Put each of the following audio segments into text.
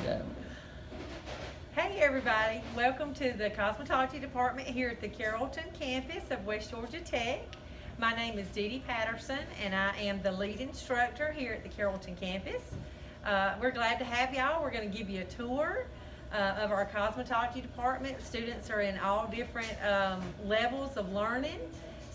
Go. Hey everybody, welcome to the cosmetology department here at the Carrollton campus of West Georgia Tech. My name is Dee Dee Patterson and I am the lead instructor here at the Carrollton campus. We're glad to have y'all. We're going to give you a tour of our cosmetology department. Students are in all different levels of learning.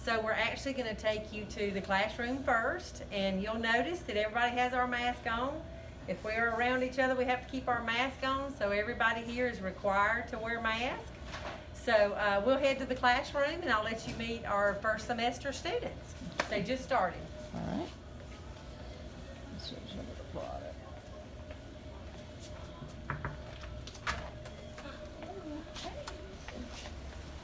So we're actually going to take you to the classroom first, and you'll notice that everybody has our mask on. If we are around each other, we have to keep our mask on, so everybody here is required to wear masks. So we'll head to the classroom, and I'll let you meet our first semester students. They just started. All right. Let's see some of the product.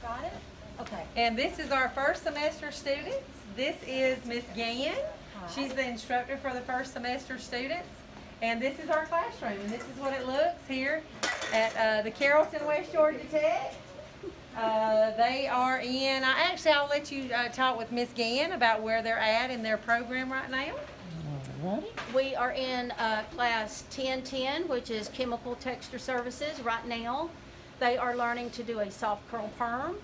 Got it? Okay. And this is our first semester students. This is Miss Gann. She's the instructor for the first semester students. And this is our classroom, and this is what it looks here at the Carrollton West Georgia Tech. They are in, I'll let you talk with Miss Gann about where they're at in their program right now. All righty. We are in class 1010, which is chemical texture services right now. They are learning to do a soft curl perm.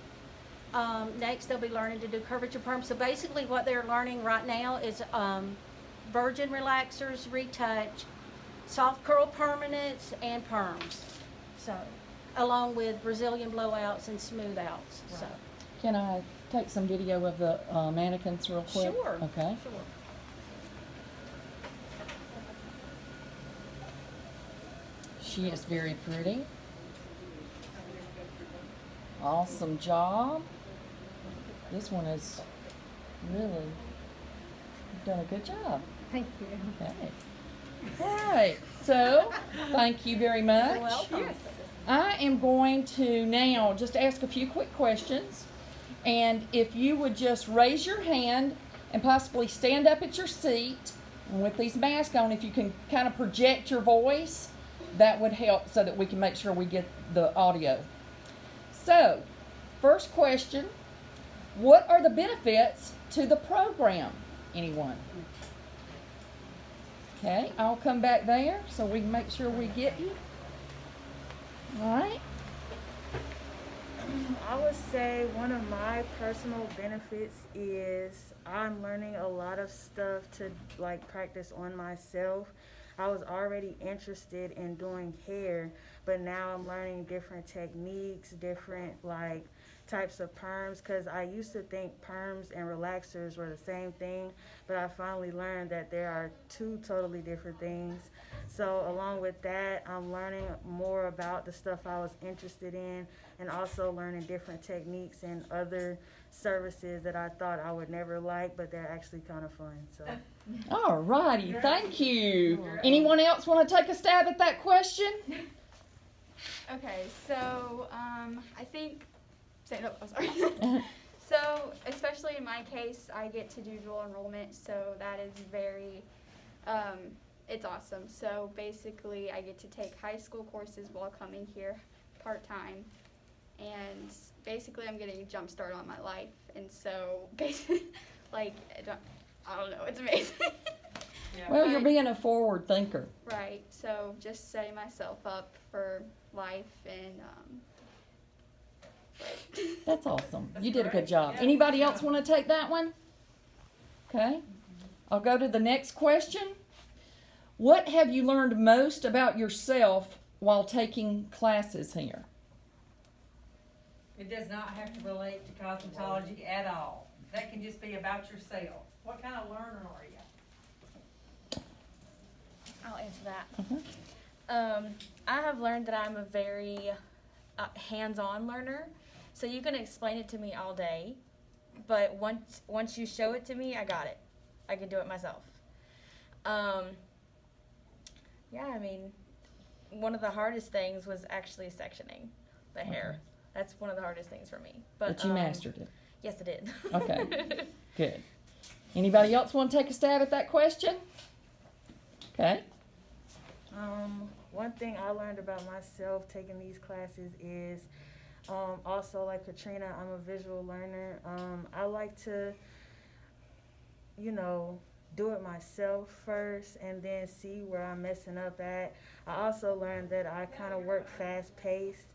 Next, they'll be learning to do curvature perm. So basically what they're learning right now is virgin relaxers, retouch, soft curl permanents, and perms. So, along with Brazilian blowouts and smooth outs. Right. So, Can I take some video of the mannequins real quick? sure. Okay. Sure. She is very pretty. Awesome job. This one is really done a good job. Thank you. Okay. All right. So, thank you very much. You're welcome. Yes. I am going to now just ask a few quick questions. And if you would just raise your hand and possibly stand up at your seat, and with these masks on, if you can kind of project your voice, that would help so that we can make sure we get the audio. So, first question, what are the benefits to the program? Anyone? Okay, I'll come back there so we can make sure we get you. All right. I would say one of my personal benefits is I'm learning a lot of stuff to like practice on myself. I was already interested in doing hair, but now I'm learning different techniques, different like types of perms, because I used to think perms and relaxers were the same thing, but I finally learned that there are two totally different things. So along with that, I'm learning more about the stuff I was interested in, and also learning different techniques and other services that I thought I would never like, but they're actually kind of fun. So All righty, thank you. Anyone else want to take a stab at that question? Okay, so I think, sorry. So especially in my case, I get to do dual enrollment, so that is very, it's awesome. So basically, I get to take high school courses while coming here part-time, and basically I'm getting a jump start on my life, and so basically, like, I don't know, it's amazing. Well, you're being a forward thinker. Right, so just setting myself up for life and, That's awesome. You did a good job. Anybody else want to take that one? Okay. I'll go to the next question. What have you learned most about yourself while taking classes here? It does not have to relate to cosmetology at all. That can just be about yourself. What kind of learner are you? I'll answer that. Mhm. I have learned that I'm a very hands-on learner. So you can explain it to me all day, but once you show it to me, I got it. I can do it myself. Yeah, I mean, one of the hardest things was actually sectioning the hair. That's one of the hardest things for me. But you mastered it. Yes, I did. Okay. Good. Anybody else want to take a stab at that question? Okay. one thing I learned about myself taking these classes is also, like Katrina, I'm a visual learner. I like to, do it myself first and then see where I'm messing up at. I also learned that I kind of work fast paced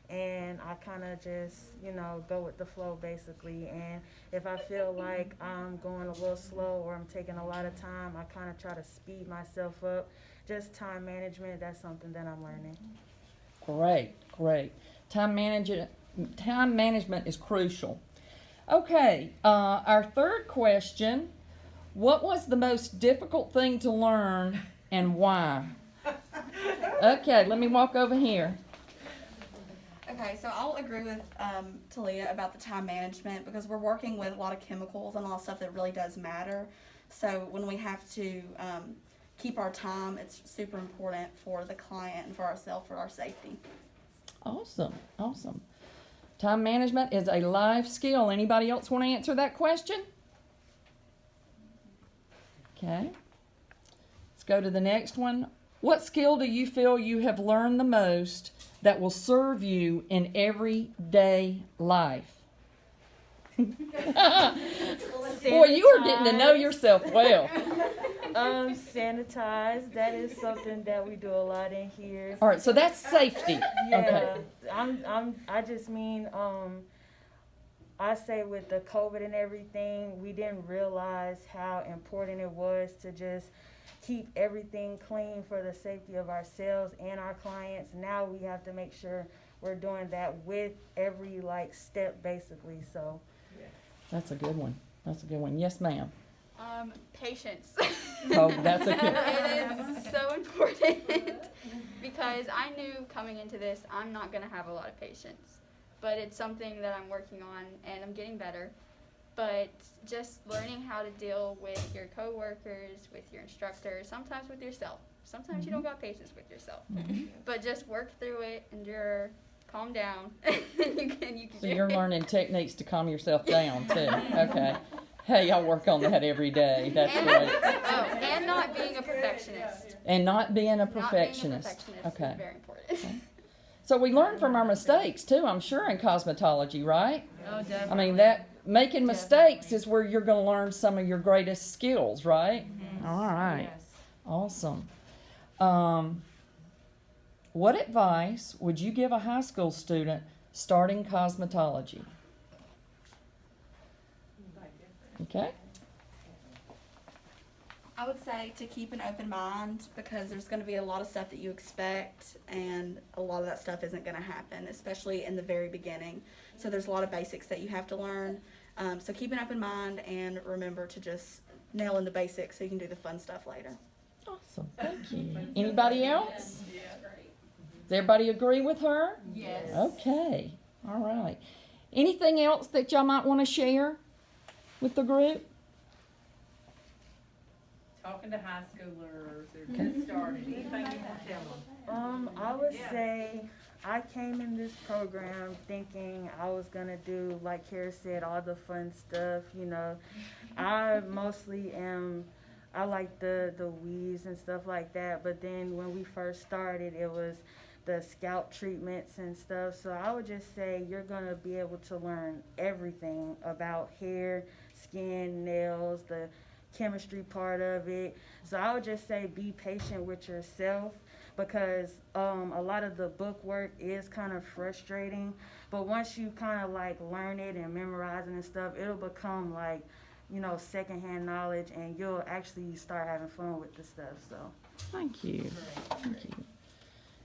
and I kind of just, go with the flow basically. And if I feel like I'm going a little slow or I'm taking a lot of time, I kind of try to speed myself up. Just time management, that's something that I'm learning. Great, great. Time management is crucial. Okay, our third question, what was the most difficult thing to learn and why? Okay, let me walk over here. Okay, so I'll agree with Talia about the time management because we're working with a lot of chemicals and a lot of stuff that really does matter. So when we have to keep our time, it's super important for the client and for ourselves, for our safety. Awesome, awesome. Time management is a life skill. Anybody else want to answer that question? Okay. Let's go to the next one. What skill do you feel you have learned the most that will serve you in everyday life? Boy, you are getting to know yourself well. Sanitize. That is something that we do a lot in here. All right, so that's safety. Yeah, Okay. I just mean, I say with the COVID and everything, we didn't realize how important it was to just keep everything clean for the safety of ourselves and our clients. Now we have to make sure we're doing that with every step basically. So That's a good one. That's a good one. Yes, ma'am. Patience. Oh, that's a good. It is so important because I knew coming into this I'm not going to have a lot of patience, but it's something that I'm working on and I'm getting better. But just learning how to deal with your coworkers, with your instructors, sometimes with yourself. Sometimes you don't got patience with yourself, but just work through it, endure, calm down, and you can. So you're learning techniques to calm yourself down too. Okay. Hey, I work on that every day. That's great. Oh, and not being a perfectionist. And not being a Not being a perfectionist. perfectionist Okay. is very important. So we learn from our mistakes too, I'm sure, in cosmetology, right? Oh, definitely. I mean, that making mistakes is where you're going to learn some of your greatest skills, right? All right. Yes. Awesome. What advice would you give a high school student starting cosmetology? Okay. I would say to keep an open mind because there's going to be a lot of stuff that you expect and a lot of that stuff isn't going to happen, especially in the very beginning. So there's a lot of basics that you have to learn. So keep an open mind and remember to just nail in the basics so you can do the fun stuff later. Awesome. Thank you. Anybody else? Does everybody agree with her? Yes. Okay. All right. Anything else that y'all might want to share with the group? Talking to high schoolers or just started, anything you want to tell them? I would say I came in this program thinking I was gonna do, like Kara said, all the fun stuff, I mostly I like the weaves and stuff like that, but then when we first started, it was the scalp treatments and stuff. So I would just say you're gonna be able to learn everything about hair, skin, nails, the chemistry part of it. So I would just say be patient with yourself because a lot of the book work is kind of frustrating, but once you kind of learn it and memorize it and stuff, it'll become secondhand knowledge and you'll actually start having fun with the stuff. So Thank you. Thank you.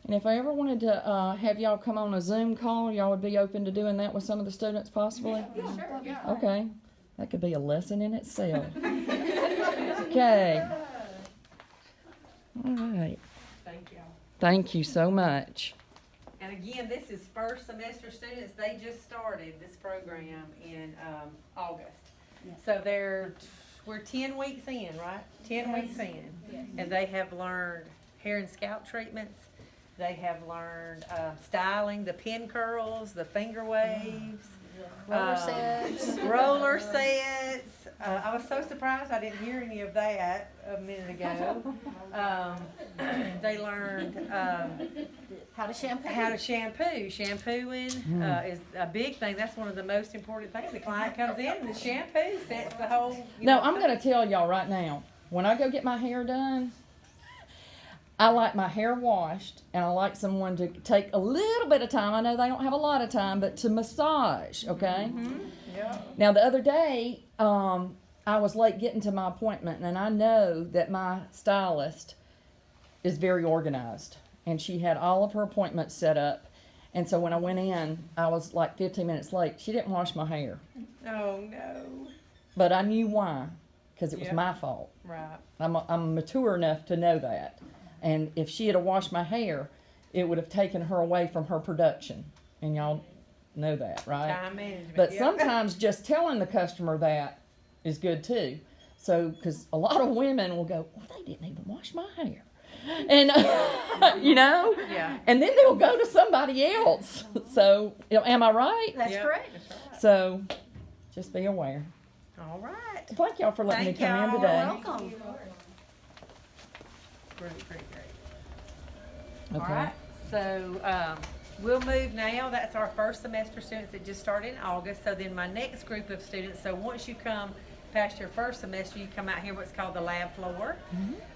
And if I ever wanted to have y'all come on a Zoom call, y'all would be open to doing that with some of the students possibly? Sure, yeah. Okay. That could be a lesson in itself. Okay. All right. Thank y'all. Thank you so much. And again, this is first semester students. They just started this program in August. So we're 10 weeks in, right? 10 weeks in. And they have learned hair and scalp treatments. They have learned styling, the pin curls, the finger waves. Roller sets. Roller sets. I was so surprised I didn't hear any of that a minute ago. They learned How to shampoo. how to shampoo. Shampooing is a big thing. That's one of the most important things. The client comes in and the shampoo sets the whole. No, I'm going to tell y'all right now. when I go get my hair done, I like my hair washed, and I like someone to take a little bit of time. I know they don't have a lot of time, but to massage, okay? Yeah. Now, the other day, I was late getting to my appointment, and I know that my stylist is very organized, and she had all of her appointments set up. And so when I went in, I was like 15 minutes late. She didn't wash my hair, Oh, no. but I knew why, because it was Yeah. my fault. Right. I'm mature enough to know that. And if she had washed my hair, it would have taken her away from her production. And y'all know that, right? Time management. But yeah. sometimes just telling the customer that is good too. So, because a lot of women will go, well, they didn't even wash my hair. And, you know? Yeah. And then they'll go to somebody else. So, am I right? That's That's correct. correct. So, just be aware. All right. Thank y'all for letting Thank me come in y'all. today. Welcome. Great, great, great. Okay. All right. So we'll move now. That's our first semester students that just started in August. So then my next group of students, so once you come past your first semester, you come out here what's called the lab floor,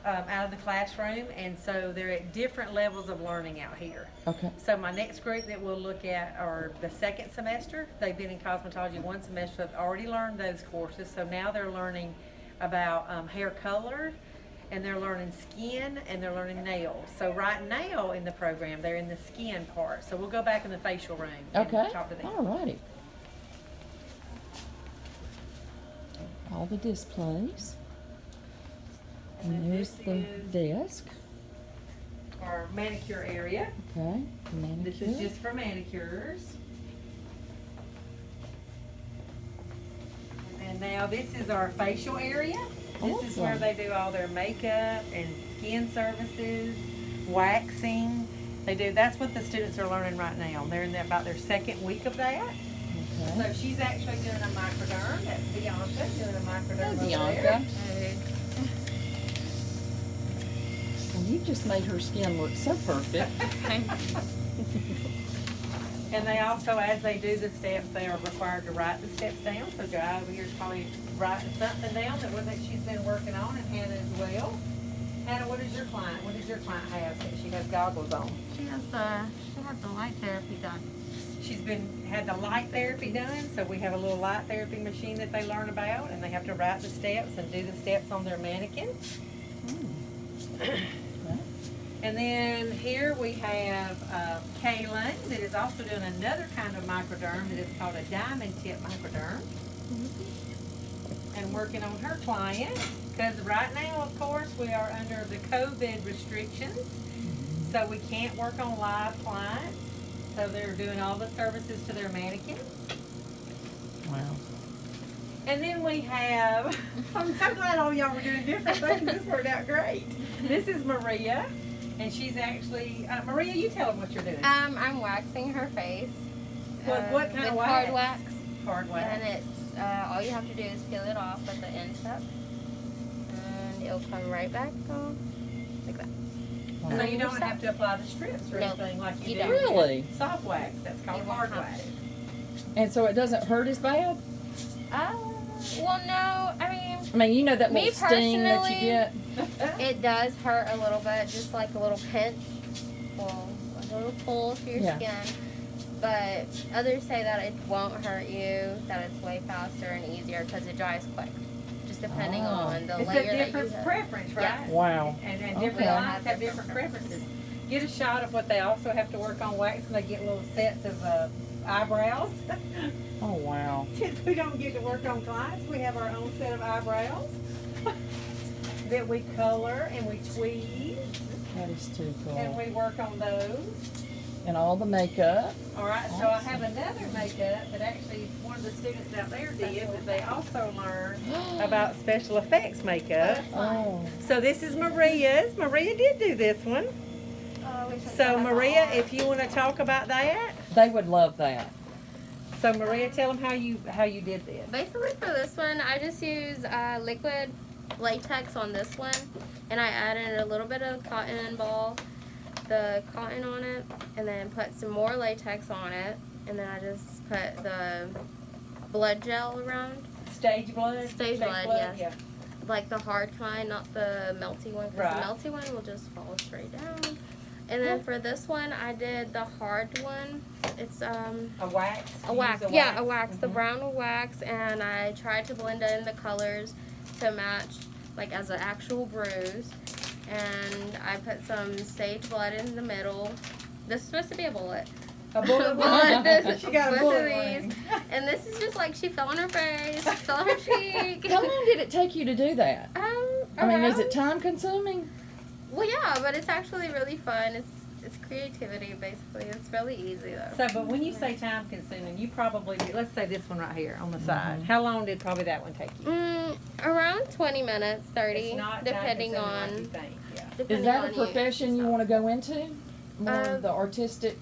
out of the classroom. And so they're at different levels of learning out here. Okay. So my next group that we'll look at are the second semester. They've been in cosmetology one semester. They've already learned those courses. So now they're learning about hair color, and they're learning skin, and they're learning nails. So right now in the program, they're in the skin part. So we'll go back in the facial room and Okay. talk to them. All righty. All the displays. And And then there's this the is desk. our manicure area. Okay. This Manicure. is just for manicures. And now this is our facial area. This is where Awesome. they do all their makeup and skin services, waxing. That's what the students are learning right now. They're in about their second week of that. Okay. So she's actually doing a microderm. That's Bianca doing a microderm Hey, over Bianca. there. And you just made her skin look so perfect. And they also, as they do the steps, they are required to write the steps down. So Jai over here is probably writing something down that she's been working on, and Hannah as well. Hannah, what does your client have since she has goggles on? She has the light therapy done. She's had the light therapy done, so we have a little light therapy machine that they learn about, and they have to write the steps and do the steps on their mannequin. And then here we have Kaylin that is also doing another kind of microderm that is called a diamond tip microderm. And working on her client, because right now, of course, we are under the COVID restrictions, so we can't work on live clients. So they're doing all the services to their mannequins. Wow. And then we have, I'm so glad all y'all were doing different things. This worked out great. This is Maria, and she's actually, Maria, you tell them what you're doing. I'm waxing her face. What kind with of hard wax? wax. Hard wax. And it's all you have to do is peel it off at the end step, and it'll come right back off like that. Wow. So you don't have to apply the strips or Nope, anything like you you do. don't. Really? with soft wax. That's called You won't hard have wax. And so it doesn't hurt as bad? Well, no, I mean, I mean, you know that Me little sting that you personally- get? it does hurt a little bit, just like a little pinch, well, a little pull to your Yeah. skin. But others say that it won't hurt you, that it's way faster and easier because it dries quick. Just depending Oh. on the It's layer a that you different have. preference, right? Yes. Wow. And Okay. different clients have different preferences. Get a shot of what they also have to work on waxing. They get little sets of eyebrows. Oh, wow. Since we don't get to work on clients, we have our own set of eyebrows that we color and we tweeze That is too and cool. we work on those. And all the makeup. All right, so I have another makeup that actually one of the students out there did, but they also learned about special effects makeup. Oh. So this is Maria's. Maria did do this one. So Maria, if you want to talk about that. They would love that. So Maria, tell them how you did this. Basically for this one, I just use liquid latex on this one, and I added a little bit of cotton ball, the cotton on it, and then put some more latex on it, and then I just put the blood gel around. Stage blood. Stage blood, yes. Yeah. like the hard kind, not the melty one, because Right. the melty one will just fall straight down. And then for this one, I did the hard one. It's A wax? a You wax, use yeah, a wax, the Mhm. brown wax, and I tried to blend in the colors to match, like, as an actual bruise. And I put some sage blood in the middle. This is supposed to be a bullet. A bullet Bullet. She got a Both bullet of ring. these. And this is just like, she fell on her face, fell on her cheek. How long did it take you to do that? I mean, is it around- time consuming? Well, yeah, but it's actually really fun. It's creativity, basically. It's really easy, though. So, but when you say time consuming, you probably, let's say this one right here on the Mm-hmm. side. How long did probably that one take you? Around 20 minutes, 30, It's not depending time-consuming like you on. think, yeah. Is Depending that a on you. profession you want to go into? More Um, the artistic.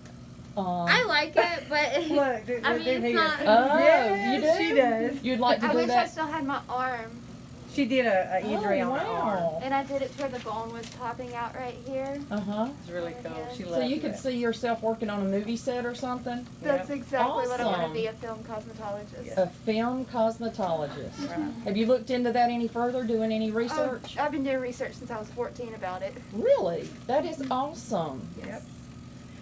I like it, but Look, do I mean, it's not. Oh, Yes, you do? she does. You'd like to I do wish I that? still had my arm, She did a injury on her arm. wow. and I did it to where the bone was popping out right here. Uh huh. It's really cool. She So loves you could it. see yourself working on a movie set or something? That's exactly what I want Awesome. to be, a film cosmetologist. A film cosmetologist. Right. Have you looked into that any further? Doing any research? I've been doing research since I was 14 about it. Really? That is awesome. Yep.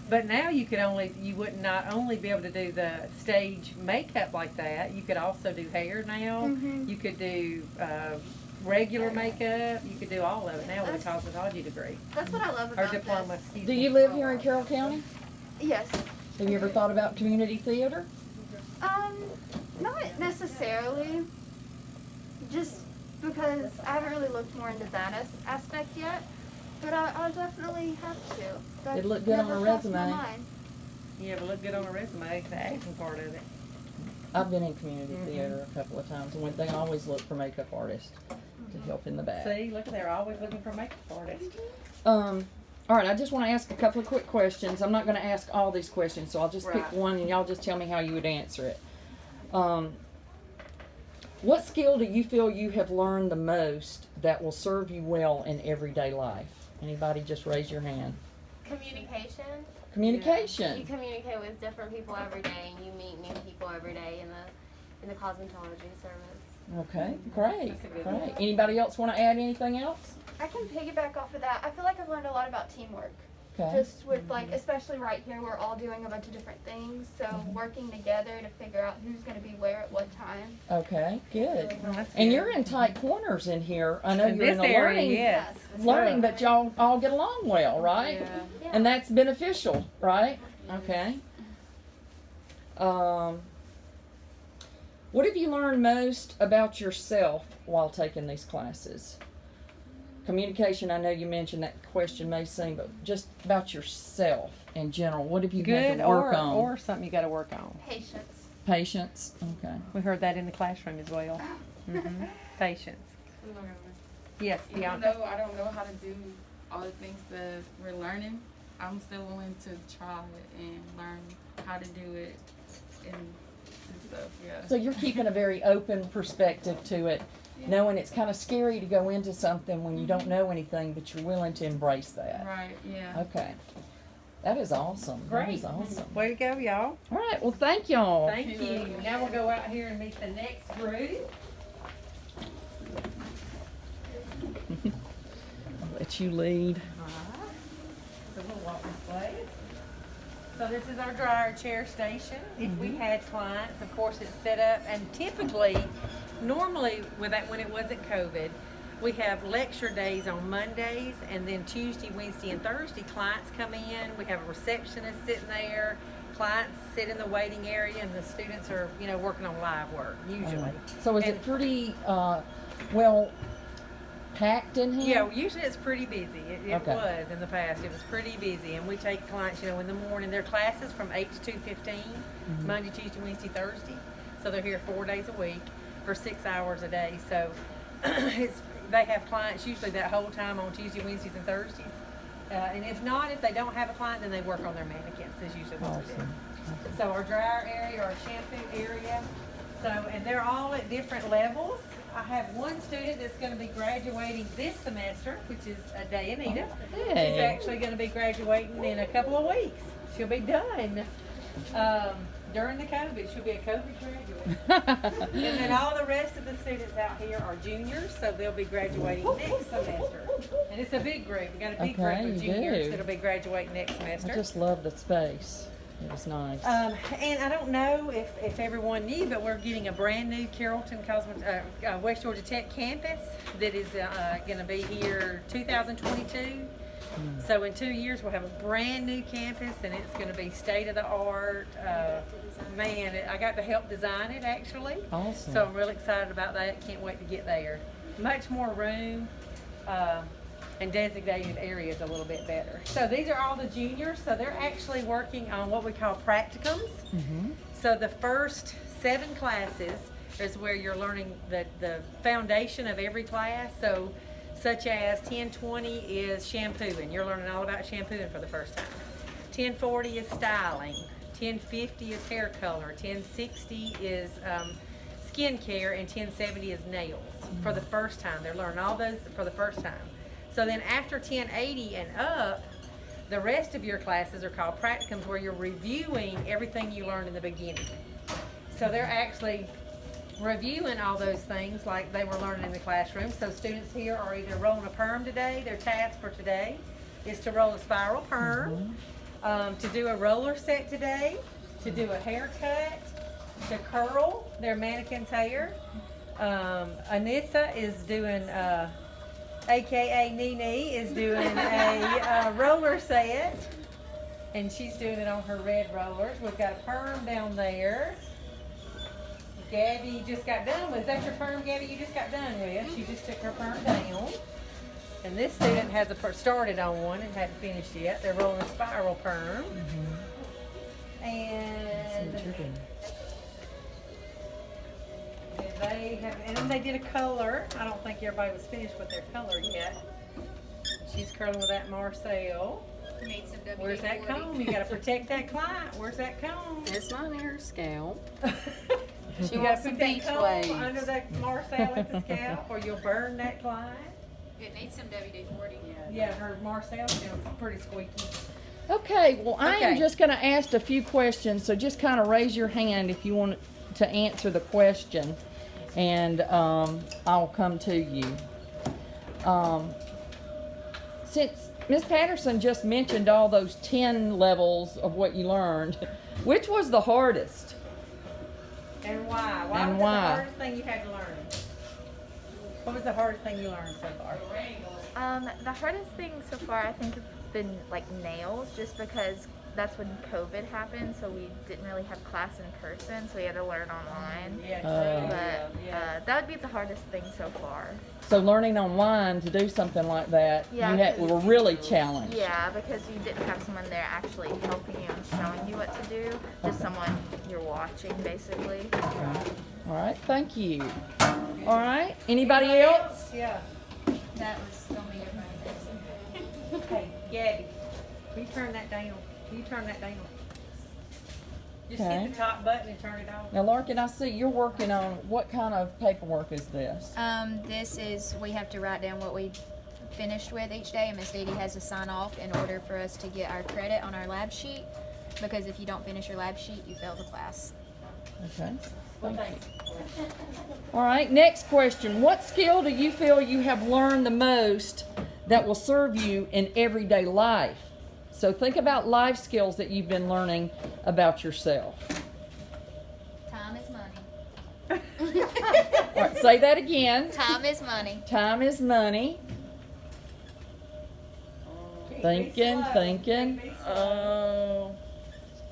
But now you would not only be able to do the stage makeup like that, you could also do hair now. Mhm. You could do regular makeup. You could do all of it now with a cosmetology degree. That's what I love Or about diploma, this. excuse Do me. you live here in Carroll County? Yes. Have you ever thought about community theater? Not necessarily. Just because I haven't really looked more into that aspect yet. But I'll definitely have to. That It'd look good on never a crossed my resume. mind. You ever look good on a resume, the acting part of it. I've been in community theater a couple of times, and they always look for makeup artists to help in the back. See, look, they're always looking for makeup artists. All right, I just want to ask a couple of quick questions. I'm not going to ask all these questions, so I'll just pick Right. one, and y'all just tell me how you would answer it. What skill do you feel you have learned the most that will serve you well in everyday life? Anybody just raise your hand. Communication. You Communication. communicate with different people every day, and you meet new people every day in the cosmetology service. Okay, great, That's a good great. one. Anybody else want to add anything else? I can piggyback off of that. I feel like I've learned a lot about teamwork. Okay. Just with like, especially right here, we're all doing a bunch of different things. So working together to figure out who's going to be where at what time. Okay, good. Well, that's And good. you're in tight corners in here. I know In you're in this a area, learning, yes. learning, but y'all all get along well, right? Yeah. And that's beneficial, right? Okay. What have you learned most about yourself while taking these classes? Communication, I know you mentioned that question may seem, but just about yourself in general. What have you had Good to work or, on? or something you got to work on. Patience. Patience. Okay. We heard that in the classroom as well. Patience. Yes, Even Bianca. though I don't know how to do all the things that we're learning, I'm still willing to try and learn how to do it and stuff, yeah. So you're keeping a very open perspective to it, knowing it's kind of scary to go into something when you don't know anything, but you're willing to embrace that. Right, yeah. Okay. That is awesome. That Great. is awesome. Way to go, y'all. All right. Well, thank y'all. Thank you. Now we'll go out here and meet the next group. I'll let you lead. So we'll walk this way. So this is our dryer chair station. If we had clients, of course, it's set up, and typically, normally with that when it wasn't COVID, we have lecture days on Mondays, and then Tuesday, Wednesday, and Thursday, clients come in. We have a receptionist sitting there. Clients sit in the waiting area, and the students are, working on live work usually. So is it pretty well packed in here? Yeah, usually it's pretty busy. It Okay. was in the past. It was pretty busy, and we take clients, in the morning. Their classes from 8 to 2:15, Monday, Tuesday, Wednesday, Thursday. So they're here 4 days a week for 6 hours a day. So they have clients usually that whole time on Tuesday, Wednesdays, and Thursdays. And if they don't have a client, then they work on their mannequins. Is usually what we do. Awesome. So our dryer area, our shampoo area. So, and they're all at different levels. I have one student that's going to be graduating this semester, which is Dayanita. She's Hey. actually going to be graduating in a couple of weeks. She'll be done. during the COVID. She'll be a COVID graduate. And then all the rest of the students out here are juniors, so they'll be graduating next semester. And it's a big group. We got a big Okay, group of you juniors do. that'll be graduating next semester. I just love the space. It was nice. And I don't know if everyone knew, but we're getting a brand new Carrollton West Georgia Tech campus that is going to be here 2022. So in 2 years we'll have a brand new campus, and it's going to be state of the art. Man, I got to help design it actually. Awesome. So I'm really excited about that. Can't wait to get there. Much more room. And designated areas a little bit better. So these are all the juniors. So they're actually working on what we call practicums. So the first 7 classes is where you're learning the foundation of every class. So such as 1020 is shampooing. You're learning all about shampooing for the first time. 1040 is styling. 1050 is hair color. 1060 is skin care, and 1070 is nails for the first time. They're learning all those for the first time. So then after 1080 and up, the rest of your classes are called practicums, where you're reviewing everything you learned in the beginning. So they're actually reviewing all those things like they were learning in the classroom. So students here are either rolling a perm today. Their task for today is to roll a spiral perm, to do a roller set today, to do a haircut, to curl their mannequin's hair. Anissa is doing AKA Nene is doing a roller set, and she's doing it on her red rollers. We've got a perm down there. Gabby just got done with. Is that your perm, Gabby? You just got done with. She just took her perm down. And this student has started on one and hadn't finished yet. They're rolling a spiral perm. And and then they did a color. I don't think everybody was finished with their color yet. She's curling with that Marcel. Where's that comb? You got to protect that client. Where's that comb? It's not in her scalp. You got to put that comb under that Marcel at the scalp, or you'll burn that client. It needs some WD-40. Yeah, her Marcel sounds pretty squeaky. Okay, well, I am Okay. just going to ask a few questions, so just kind of raise your hand if you want to answer the question, and I'll come to you. Since Ms. Patterson just mentioned all those 10 levels of what you learned, which was the hardest? And why? And was why? it the hardest thing you had to learn? What was the hardest thing you learned so far? The hardest thing so far, I think, have been like nails, just because that's when COVID happened, so we didn't really have class in person, so we had to learn online. But that would be the hardest thing so far. So learning online to do something like that, Yeah, you were really challenged. Yeah, because you didn't have someone there actually helping you and showing you what to do, just someone you're watching, basically. All right, thank you. All right, anybody else? Yeah. That was going to be everybody. Hey, Gabby, will you turn that down? Will you turn that down? Just Okay. hit the top button and turn it off. Now, Larkin, I see you're working on, what kind of paperwork is this? This is, we have to write down what we finished with each day, and Miss Dee Dee has to sign off in order for us to get our credit on our lab sheet, because if you don't finish your lab sheet, you fail the class. Okay. Thank you. All right, next question. What skill do you feel you have learned the most that will serve you in everyday life? So think about life skills that you've been learning about yourself. Time is money. All right, say that again. Time is money. Time is money. Thinking.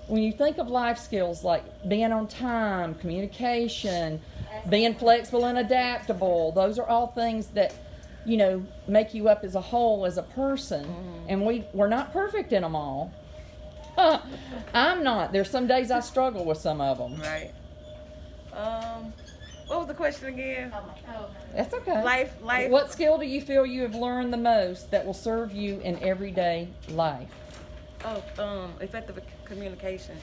When you think of life skills like being on time, communication, being flexible and adaptable, those are all things that, you know, make you up as a whole as a person. And we're not perfect in them all. I'm not. There's some days I struggle with some of them. Right. What was the question again? That's okay. Life. What skill do you feel you have learned the most that will serve you in everyday life? Effective communication.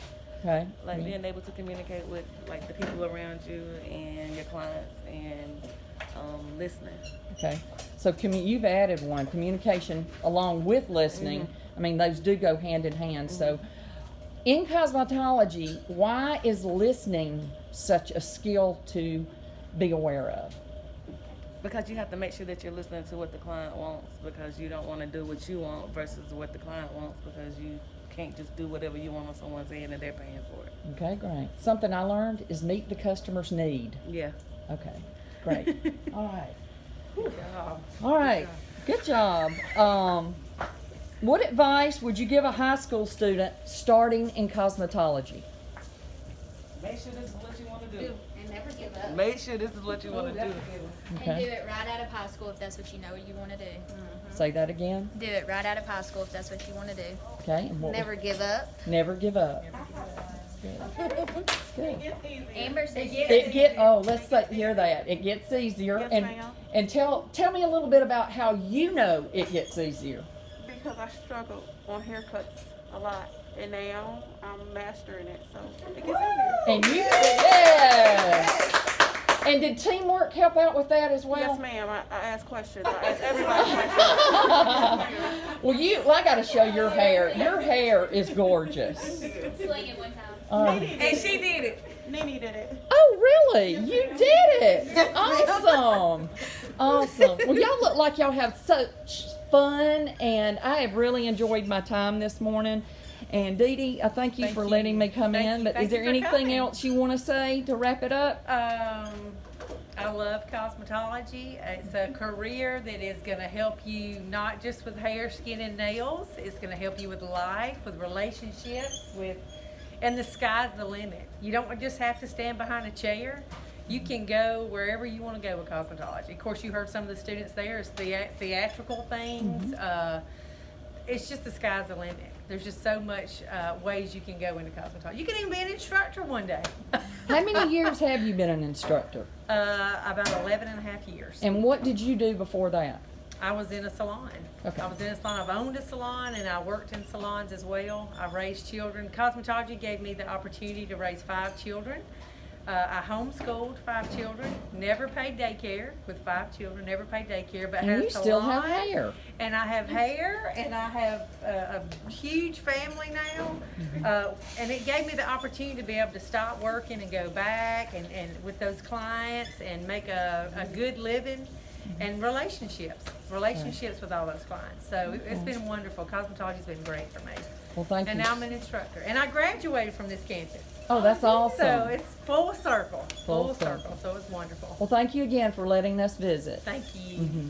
Okay. Like being able to communicate with like the people around you and your clients, and listening. Okay. So you've added one, communication along with listening. I mean, those do go hand in hand. So in cosmetology, why is listening such a skill to be aware of? Because you have to make sure that you're listening to what the client wants, because you don't want to do what you want versus what the client wants, because you can't just do whatever you want on someone's head and they're paying for it. Okay, great. Something I learned is meet the customer's need. Yeah. Okay, great. All right. Good job. All right, good job. What advice would you give a high school student starting in cosmetology? Make sure this is what you want to do. And never give up. Make sure this is what you want to do. And do Okay, it right out of high school if that's what you know you want to do. say that again. Do it right out of high school if that's what you want to do. Okay, and what Never give up. never give up. Good. Amber says Let's hear that. It gets easier. Yes, and ma'am. and tell me a little bit about how you know it gets easier. Because I struggled on haircuts a lot, and now I'm mastering it, so it gets easier. And you, yes. And did teamwork help out with that as well? Yes, ma'am. I ask questions. I ask everybody questions. Well, I got to show your hair. Your hair is gorgeous. sling it one time. And she did it. Nene did it. Oh, really? You did it. Awesome. Awesome. Well, y'all look like y'all have such fun, and I have really enjoyed my time this morning. And Dee Dee, I thank you for letting me come in. But is there anything else you want to say to wrap it up? I love cosmetology. It's a career that is going to help you not just with hair, skin, and nails. It's going to help you with life, with relationships, and the sky's the limit. You don't just have to stand behind a chair. You can go wherever you want to go with cosmetology. Of course, you heard some of the students there is theatrical things. It's just the sky's the limit. There's just so much ways you can go into cosmetology. You can even be an instructor one day. How many years have you been an instructor? About 11 and a half years. And what did you do before that? I was in a salon. Okay. I was in a salon. I've owned a salon, and I worked in salons as well. I raised children. Cosmetology gave me the opportunity to raise 5 children. I homeschooled 5 children. Never paid daycare with 5 children. Never paid daycare, but And had you a salon. still have hair. And I have hair, and I have a huge family now. And it gave me the opportunity to be able to stop working and go back and with those clients and make a good living. And relationships with all those clients. So it's been wonderful. Cosmetology's been great for me. Well, thank And you. now I'm an instructor. And I graduated from this campus. Oh, that's awesome. So it's full circle. Full Full circle. So it's wonderful. Well, thank you again for letting us visit. Thank you. Mhm.